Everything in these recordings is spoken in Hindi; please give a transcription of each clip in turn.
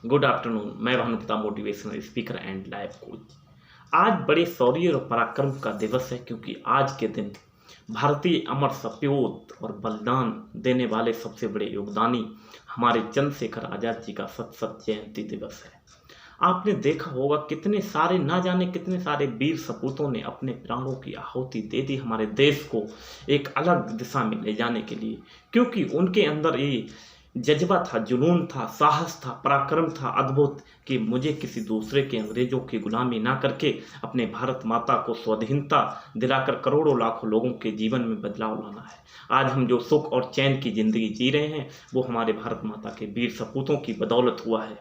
Good afternoon. मैं Bhanupratap, motivational speaker and life coach. आज बड़े शौर्य और पराक्रम का दिवस है, क्योंकि आज के दिन भारतीय अमर सपूत और बलिदान देने वाले सबसे बड़े योगदानी हमारे चंद्रशेखर आज़ाद जी का शत जयंती दिवस है। आपने देखा होगा कितने सारे, ना जाने कितने सारे वीर सपूतों ने अपने प्राणों की आहुति दे दी हमारे देश को एक अलग दिशा में ले जाने के लिए, क्योंकि उनके अंदर ये जज्बा था, जुनून था, साहस था, पराक्रम था अद्भुत, कि मुझे किसी दूसरे के, अंग्रेजों की गुलामी ना करके अपने भारत माता को स्वाधीनता दिलाकर करोड़ों लाखों लोगों के जीवन में बदलाव लाना है। आज हम जो सुख और चैन की जिंदगी जी रहे हैं वो हमारे भारत माता के वीर सपूतों की बदौलत हुआ है।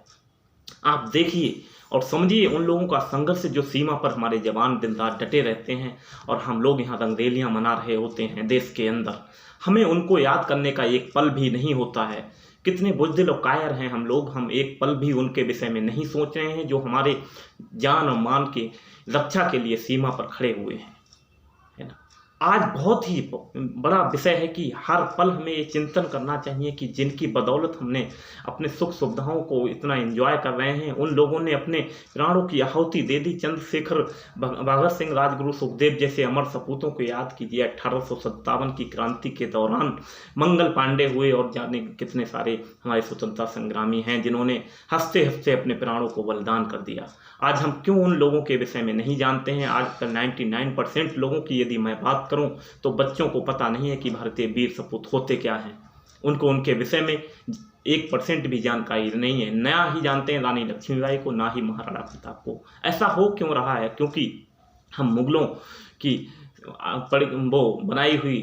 आप देखिए और समझिए उन लोगों का संघर्ष, जो सीमा पर हमारे जवान दिन रात डटे रहते हैं और हम लोग यहाँ रंगरेलियाँ मना रहे होते हैं देश के अंदर। हमें उनको याद करने का एक पल भी नहीं होता है। कितने बुज़दिल और कायर हैं हम लोग, हम एक पल भी उनके विषय में नहीं सोच रहे हैं, जो हमारे जान और मान की रक्षा के लिए सीमा पर खड़े हुए हैं, है ना। आज बहुत ही बड़ा विषय है कि हर पल हमें ये चिंतन करना चाहिए कि जिनकी बदौलत हमने अपने सुख सुविधाओं को इतना एंजॉय कर रहे हैं, उन लोगों ने अपने प्राणों की आहुति दे दी। चंद्रशेखर, भगत सिंह, राजगुरु सुखदेव जैसे अमर सपूतों को याद कीजिए। 1857 की क्रांति के दौरान मंगल पांडे हुए और जाने कितने सारे हमारे स्वतंत्रता संग्रामी हैं जिन्होंने हंसते हंसते अपने प्राणों को बलिदान कर दिया। आज हम क्यों उन लोगों के विषय में नहीं जानते हैं? आजकल 99% लोगों की यदि मैं बात करूं तो बच्चों को पता नहीं है कि भारतीय वीर सपूत होते क्या हैं। उनको उनके विषय में 1% भी जानकारी नहीं है। नया ही जानते हैं रानी लक्ष्मीबाई को, ना ही महाराणा प्रताप को। ऐसा हो क्यों रहा है? क्योंकि हम मुगलों की वो बनाई हुई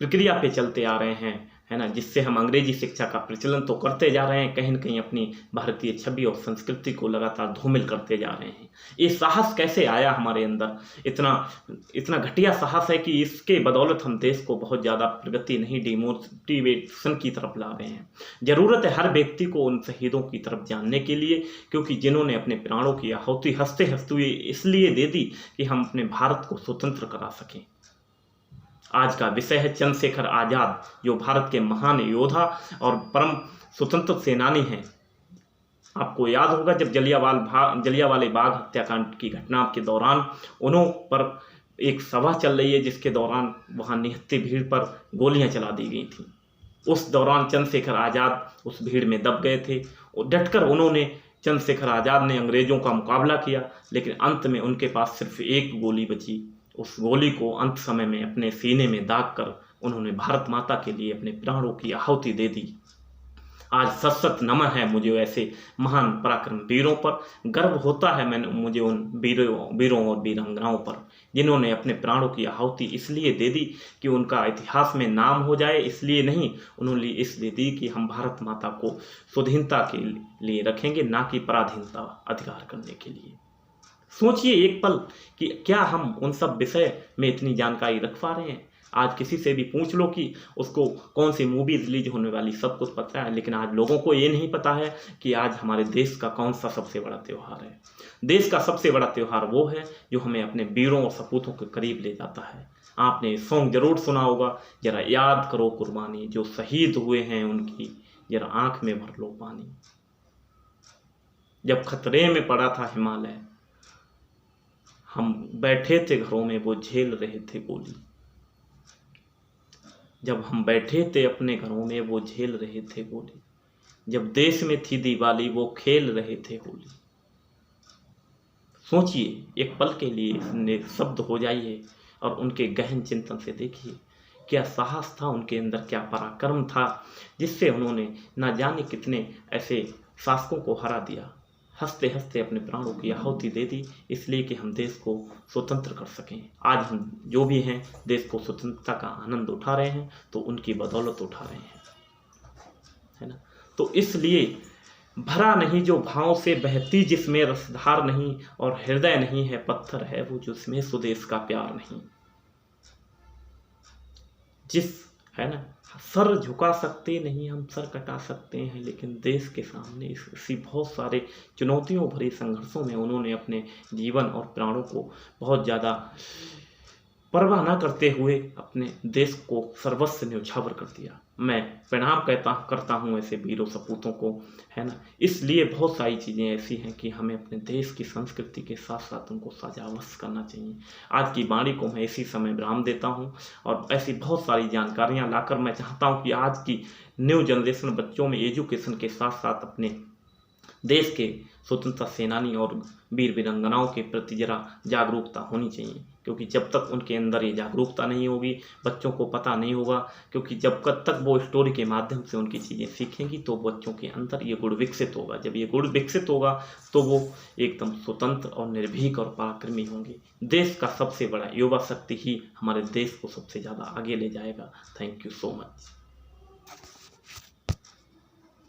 प्रक्रिया पे चलते आ रहे हैं, है ना, जिससे हम अंग्रेजी शिक्षा का प्रचलन तो करते जा रहे हैं, कहीं न कहीं अपनी भारतीय छवि और संस्कृति को लगातार धूमिल करते जा रहे हैं। ये साहस कैसे आया हमारे अंदर? इतना घटिया साहस है कि इसके बदौलत हम देश को बहुत ज़्यादा प्रगति नहीं, डिमोटिवेशन की तरफ ला रहे हैं। ज़रूरत है हर व्यक्ति को उन शहीदों की तरफ जानने के लिए, क्योंकि जिन्होंने अपने प्राणों की आहुति हंसते हंसते हुए इसलिए दे दी कि हम अपने भारत को स्वतंत्र करा सकें। आज का विषय है चंद्रशेखर आज़ाद, जो भारत के महान योद्धा और परम स्वतंत्र सेनानी हैं। आपको याद होगा जब जलियांवाला बाग हत्याकांड की घटना के दौरान उन्हों पर एक सभा चल रही है, जिसके दौरान वहां निहत्थे भीड़ पर गोलियां चला दी गई थी। उस दौरान चंद्रशेखर आज़ाद उस भीड़ में दब गए थे और डटकर उन्होंने, चंद्रशेखर आज़ाद ने अंग्रेजों का मुकाबला किया, लेकिन अंत में उनके पास सिर्फ एक गोली बची। उस गोली को अंत समय में अपने सीने में दाग कर उन्होंने भारत माता के लिए अपने प्राणों की आहुति दे दी। आज सशक्त नमन है मुझे ऐसे महान पराक्रम वीरों पर। गर्व होता है मुझे उन वीरों और वीरांगनाओं पर, जिन्होंने अपने प्राणों की आहुति इसलिए दे दी कि उनका इतिहास में नाम हो जाए, इसलिए नहीं, उन्होंने इसलिए दी कि हम भारत माता को स्वाधीनता के लिए रखेंगे, ना कि पराधीनता अधिकार करने के लिए। सोचिए एक पल कि क्या हम उन सब विषय में इतनी जानकारी रख पा रहे हैं? आज किसी से भी पूछ लो कि उसको कौन सी मूवी रिलीज होने वाली, सब कुछ पता है, लेकिन आज लोगों को ये नहीं पता है कि आज हमारे देश का कौन सा सबसे बड़ा त्यौहार है। देश का सबसे बड़ा त्यौहार वो है जो हमें अपने वीरों और सपूतों के करीब ले जाता है। आपने सॉन्ग जरूर सुना होगा, जरा याद करो कुर्बानी, जो शहीद हुए हैं उनकी, जरा आंख में भर लो पानी। जब खतरे में पड़ा था हिमालय, हम बैठे थे घरों में, वो झेल रहे थे गोली। जब हम बैठे थे अपने घरों में, वो झेल रहे थे गोली। जब देश में थी दिवाली, वो खेल रहे थे होली। सोचिए एक पल के लिए शब्द हो जाइए और उनके गहन चिंतन से देखिए क्या साहस था उनके अंदर, क्या पराक्रम था, जिससे उन्होंने ना जाने कितने ऐसे शासकों को हरा दिया। हंसते हंसते अपने प्राणों की आहुति दे दी, इसलिए कि हम देश को स्वतंत्र कर सकें। आज हम जो भी हैं देश को स्वतंत्रता का आनंद उठा रहे हैं, तो उनकी बदौलत उठा रहे हैं, है ना। तो इसलिए भरा नहीं जो भाव से बहती जिसमें रसधार नहीं, और हृदय नहीं है पत्थर है वो जिसमें स्वदेश का प्यार नहीं। है ना, सर झुका सकते नहीं हम, सर कटा सकते हैं, लेकिन देश के सामने इसी बहुत सारे चुनौतियों भरे संघर्षों में उन्होंने अपने जीवन और प्राणों को बहुत ज़्यादा परवाह न करते हुए अपने देश को सर्वस्व न्यौछावर कर दिया। मैं प्रणाम करता हूँ ऐसे वीरों सपूतों को, है ना। इसलिए बहुत सारी चीज़ें ऐसी हैं कि हमें अपने देश की संस्कृति के साथ साथ उनको साझा अवश्य करना चाहिए। आज की वाणी को मैं इसी समय विराम देता हूँ और ऐसी बहुत सारी जानकारियाँ लाकर मैं चाहता हूँ कि आज की न्यू जनरेशन बच्चों में एजुकेशन के साथ साथ अपने देश के स्वतंत्रता सेनानी और वीर वीरांगनाओं के प्रति जरा जागरूकता होनी चाहिए, क्योंकि जब तक उनके अंदर ये जागरूकता नहीं होगी, बच्चों को पता नहीं होगा, क्योंकि जब तक वो स्टोरी के माध्यम से उनकी चीज़ें सीखेंगी तो बच्चों के अंदर ये गुण विकसित होगा। जब ये गुण विकसित होगा तो वो एकदम स्वतंत्र और निर्भीक और पराक्रमी होंगे। देश का सबसे बड़ा युवा शक्ति ही हमारे देश को सबसे ज़्यादा आगे ले जाएगा। Thank you so much.